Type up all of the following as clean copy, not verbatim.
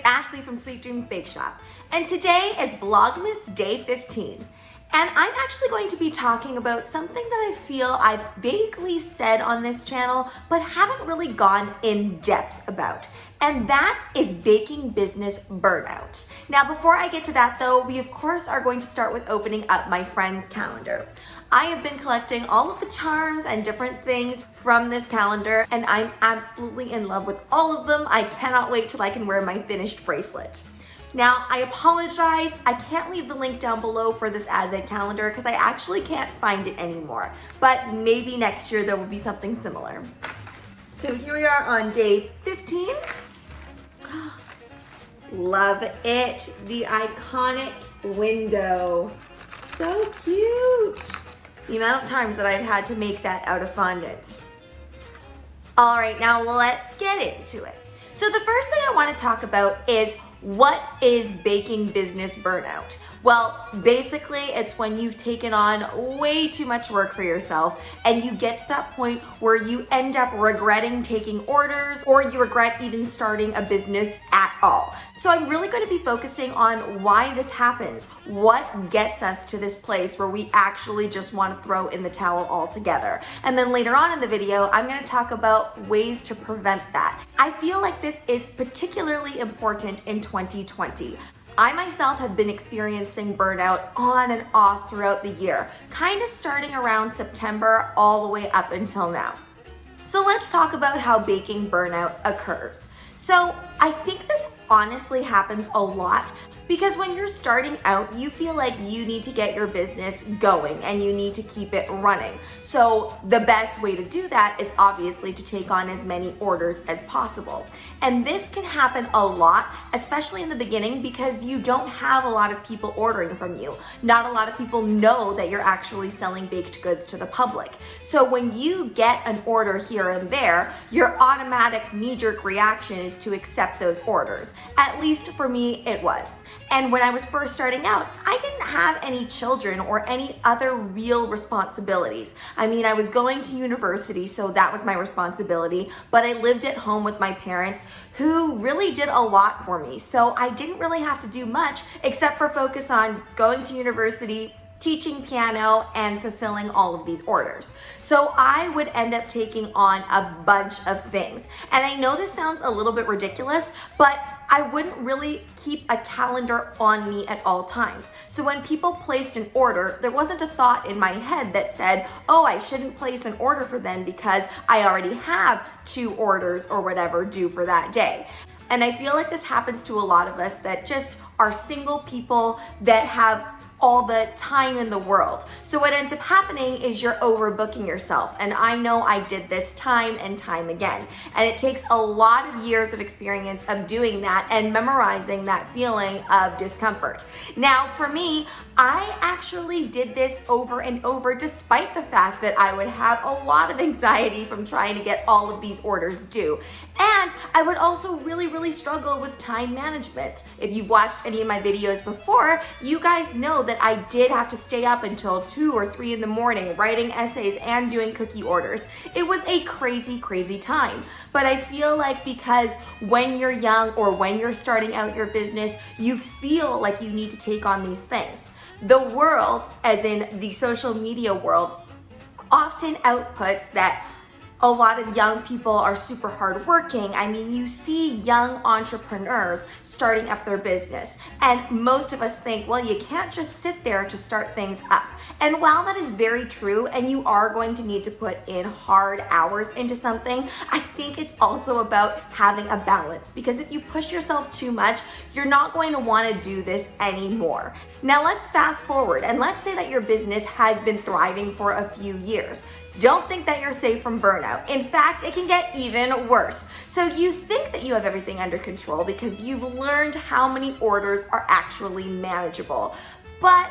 it's Ashleigh from Sweet Dreams Bake Shop, and today is Vlogmas Day 15. And I'm actually going to be talking about something that I feel I've vaguely said on this channel, but haven't really gone in depth about. And that is baking business burnout. Now, before I get to that though, we of course are going to start with opening up my friend's calendar. I have been collecting all of the charms and different things from this calendar, and I'm absolutely in love with all of them. I cannot wait till I can wear my finished bracelet. Now, I apologize, I can't leave the link down below for this advent calendar because I actually can't find it anymore, but maybe next year there will be something similar. So here we are on day 15. Love it, the iconic window. So cute. The amount of times that I've had to make that out of fondant. All right, now let's get into it. So the first thing I want to talk about is, what is baking business burnout? Well, basically it's when you've taken on way too much work for yourself and you get to that point where you end up regretting taking orders, or you regret even starting a business at all. So I'm really going to be focusing on why this happens, what gets us to this place where we actually just want to throw in the towel altogether. And then later on in the video, I'm going to talk about ways to prevent that. I feel like this is particularly important in 2020. I myself have been experiencing burnout on and off throughout the year, kind of starting around September all the way up until now. So let's talk about how baking burnout occurs. So I think this honestly happens a lot because when you're starting out, you feel like you need to get your business going and you need to keep it running. So the best way to do that is obviously to take on as many orders as possible. And this can happen a lot, especially in the beginning, because you don't have a lot of people ordering from you. Not a lot of people know that you're actually selling baked goods to the public. So when you get an order here and there, your automatic knee-jerk reaction is to accept those orders. At least for me, it was. And when I was first starting out, I didn't have any children or any other real responsibilities. I mean, I was going to university, so that was my responsibility, but I lived at home with my parents who really did a lot for me. So I didn't really have to do much except for focus on going to university, teaching piano, and fulfilling all of these orders. So I would end up taking on a bunch of things. And I know this sounds a little bit ridiculous, but I wouldn't really keep a calendar on me at all times. So when people placed an order, there wasn't a thought in my head that said, oh, I shouldn't place an order for them because I already have 2 orders or whatever due for that day. And I feel like this happens to a lot of us that just are single people that have all the time in the world. So what ends up happening is you're overbooking yourself. And I know I did this time and time again. And it takes a lot of years of experience of doing that and memorizing that feeling of discomfort. Now, for me, I actually did this over and over despite the fact that I would have a lot of anxiety from trying to get all of these orders due. And I would also really struggle with time management. If you've watched any of my videos before, you guys know that I did have to stay up until 2 or 3 in the morning writing essays and doing cookie orders. It was a crazy time. But I feel like because when you're young or when you're starting out your business, you feel like you need to take on these things. The world, as in the social media world, often outputs that a lot of young people are super hardworking. I mean, you see young entrepreneurs starting up their business, and most of us think, well, you can't just sit there to start things up. And while that is very true, and you are going to need to put in hard hours into something, I think it's also about having a balance, because if you push yourself too much, you're not going to want to do this anymore. Now let's fast forward, and let's say that your business has been thriving for a few years. Don't think that you're safe from burnout. In fact, it can get even worse. So you think that you have everything under control because you've learned how many orders are actually manageable. But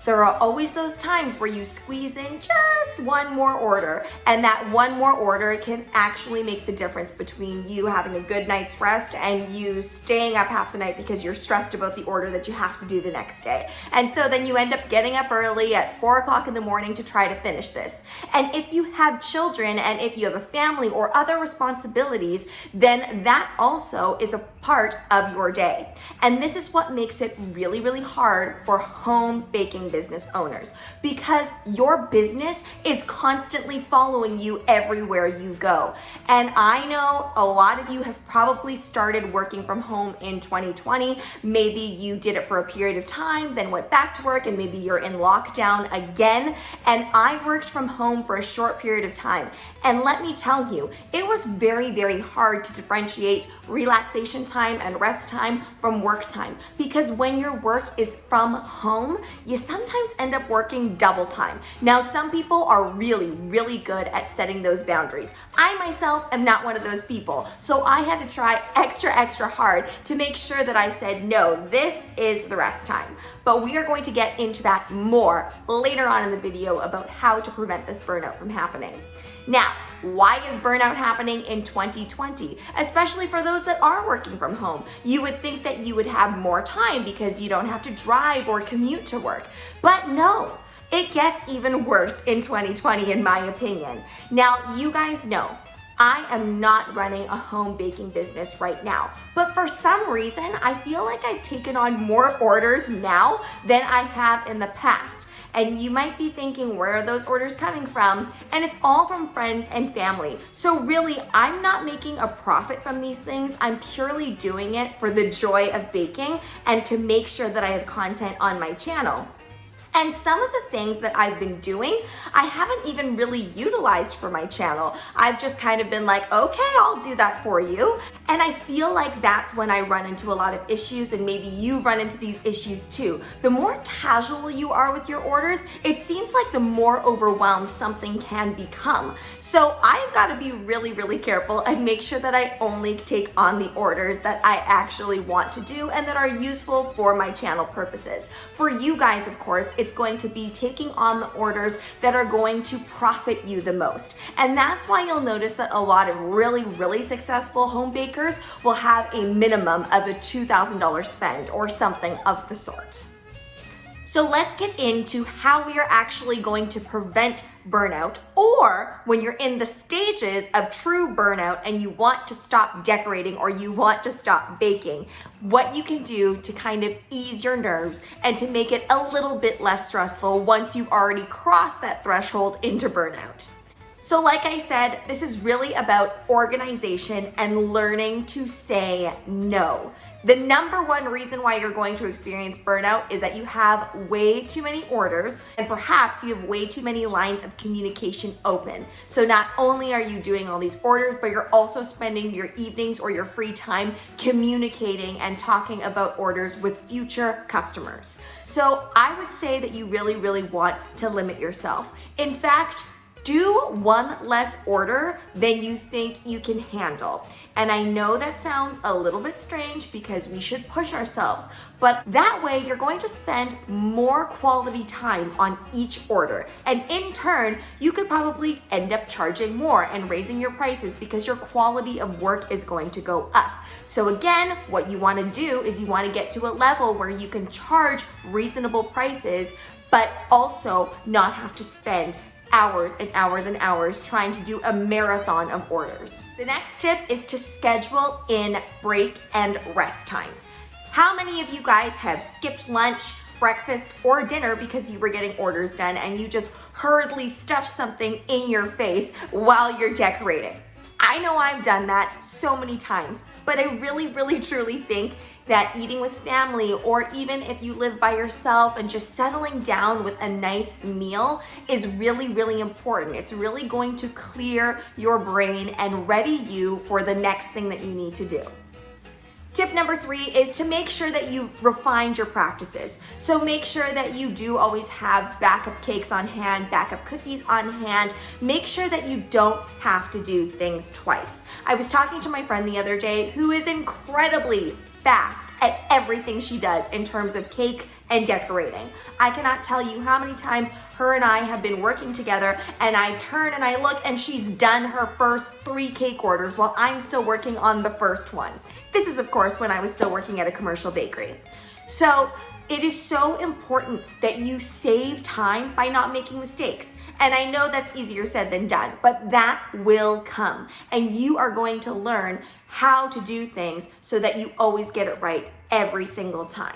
there are always those times where you squeeze in just one more order, and that one more order can actually make the difference between you having a good night's rest and you staying up half the night because you're stressed about the order that you have to do the next day. And so then you end up getting up early at 4 o'clock in the morning to try to finish this. And if you have children and if you have a family or other responsibilities, then that also is a part of your day. And this is what makes it really, really hard for home baking business owners, because your business is constantly following you everywhere you go. And I know a lot of you have probably started working from home in 2020. Maybe you did it for a period of time, then went back to work, and maybe you're in lockdown again. And I worked from home for a short period of time. And let me tell you, it was very, very hard to differentiate relaxation time and rest time from work time, because when your work is from home, you sometimes end up working double time. Now, some people are really, really good at setting those boundaries. I myself am not one of those people, so I had to try extra hard to make sure that I said, no, this is the rest time. But we are going to get into that more later on in the video about how to prevent this burnout from happening. Now, why is burnout happening in 2020? Especially for those that are working from home. You would think that you would have more time because you don't have to drive or commute to work. But no, it gets even worse in 2020 in my opinion. Now, you guys know, I am not running a home baking business right now, but for some reason, I feel like I've taken on more orders now than I have in the past. And you might be thinking, where are those orders coming from? And it's all from friends and family. So really, I'm not making a profit from these things. I'm purely doing it for the joy of baking and to make sure that I have content on my channel. And some of the things that I've been doing, I haven't even really utilized for my channel. I've just kind of been like, okay, I'll do that for you. And I feel like that's when I run into a lot of issues, and maybe you run into these issues too. The more casual you are with your orders, it seems like the more overwhelmed something can become. So I've got to be really, really careful and make sure that I only take on the orders that I actually want to do and that are useful for my channel purposes. For you guys, of course, it's going to be taking on the orders that are going to profit you the most. And that's why you'll notice that a lot of really, really successful home bakers will have a minimum of a $2,000 spend or something of the sort. So let's get into how we are actually going to prevent burnout, or when you're in the stages of true burnout and you want to stop decorating or you want to stop baking, what you can do to kind of ease your nerves and to make it a little bit less stressful once you've already crossed that threshold into burnout. So like I said, this is really about organization and learning to say no. The number one reason why you're going to experience burnout is that you have way too many orders, and perhaps you have way too many lines of communication open. So not only are you doing all these orders, but you're also spending your evenings or your free time communicating and talking about orders with future customers. So I would say that you really, really want to limit yourself. In fact, do one less order than you think you can handle. And I know that sounds a little bit strange because we should push ourselves, but that way you're going to spend more quality time on each order. And in turn, you could probably end up charging more and raising your prices because your quality of work is going to go up. So again, what you want to do is you want to get to a level where you can charge reasonable prices, but also not have to spend hours and hours and hours trying to do a marathon of orders. The next tip is to schedule in break and rest times. How many of you guys have skipped lunch, breakfast, or dinner because you were getting orders done and you just hurriedly stuffed something in your face while you're decorating? I know I've done that so many times, but I really, really, truly think that eating with family, or even if you live by yourself and just settling down with a nice meal is really, really important. It's really going to clear your brain and ready you for the next thing that you need to do. Tip number 3 is to make sure that you've refined your practices. So make sure that you do always have backup cakes on hand, backup cookies on hand. Make sure that you don't have to do things twice. I was talking to my friend the other day who is incredibly fast at everything she does in terms of cake and decorating. I cannot tell you how many times her and I have been working together and I turn and I look and she's done her first 3 cake orders while I'm still working on the first one. This is, of course, when I was still working at a commercial bakery. So it is so important that you save time by not making mistakes. And I know that's easier said than done, but that will come. And you are going to learn how to do things so that you always get it right every single time.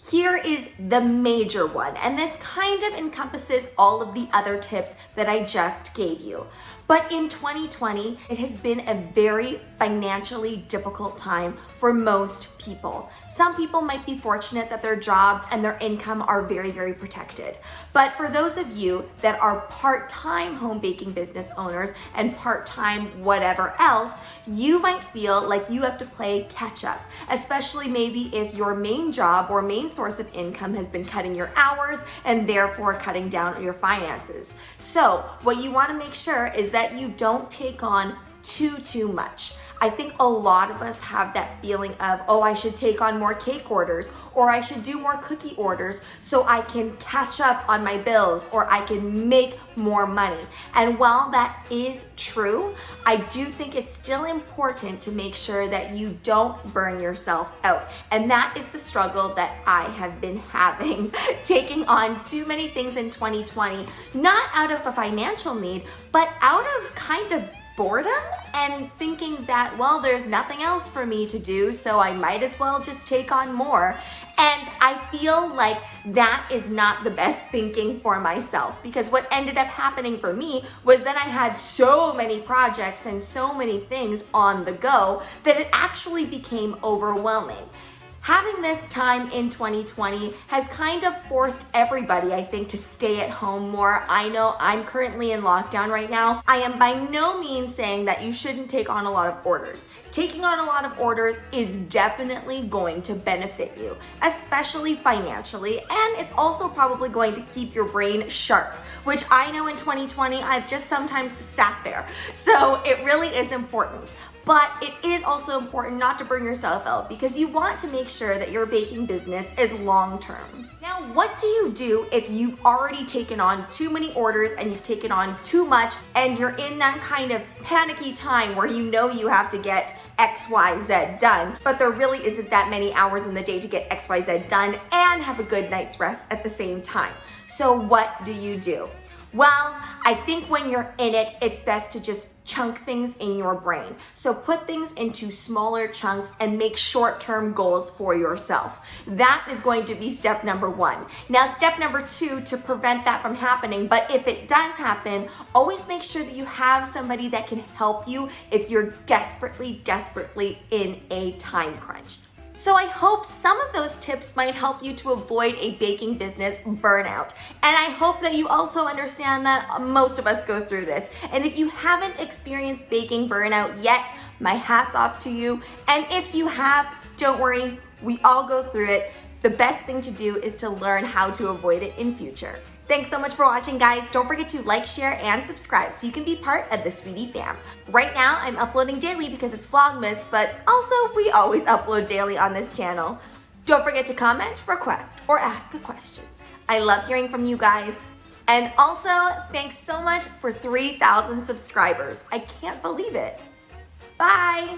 Here is the major one, and this kind of encompasses all of the other tips that I just gave you. But in 2020, it has been a very financially difficult time for most people. Some people might be fortunate that their jobs and their income are very, very protected. But for those of you that are part-time home baking business owners and part-time whatever else, you might feel like you have to play catch up, especially maybe if your main job or main source of income has been cutting your hours and therefore cutting down your finances. So what you want to make sure is that you don't take on too much. I think a lot of us have that feeling of, oh, I should take on more cake orders, or I should do more cookie orders so I can catch up on my bills, or I can make more money. And while that is true, I do think it's still important to make sure that you don't burn yourself out. And that is the struggle that I have been having, taking on too many things in 2020, not out of a financial need, but out of kind of boredom and thinking that, well, there's nothing else for me to do, so I might as well just take on more. And I feel like that is not the best thinking for myself, because what ended up happening for me was that I had so many projects and so many things on the go that it actually became overwhelming. Having this time in 2020 has kind of forced everybody, I think, to stay at home more. I know I'm currently in lockdown right now. I am by no means saying that you shouldn't take on a lot of orders. Taking on a lot of orders is definitely going to benefit you, especially financially, and it's also probably going to keep your brain sharp, which I know in 2020 I've just sometimes sat there. So it really is important. But it is also important not to burn yourself out, because you want to make sure that your baking business is long-term. Now, what do you do if you've already taken on too many orders and you've taken on too much and you're in that kind of panicky time where you know you have to get XYZ done, but there really isn't that many hours in the day to get XYZ done and have a good night's rest at the same time? So what do? Well, I think when you're in it, it's best to just chunk things in your brain. So put things into smaller chunks and make short-term goals for yourself. That is going to be step number 1. Now, step number 2, to prevent that from happening, but if it does happen, always make sure that you have somebody that can help you if you're desperately in a time crunch. So I hope some of those tips might help you to avoid a baking business burnout. And I hope that you also understand that most of us go through this. And if you haven't experienced baking burnout yet, my hat's off to you. And if you have, don't worry, we all go through it. The best thing to do is to learn how to avoid it in future. Thanks so much for watching, guys. Don't forget to like, share, and subscribe so you can be part of the Sweetie fam. Right now, I'm uploading daily because it's Vlogmas, but also we always upload daily on this channel. Don't forget to comment, request, or ask a question. I love hearing from you guys. And also, thanks so much for 3,000 subscribers. I can't believe it. Bye.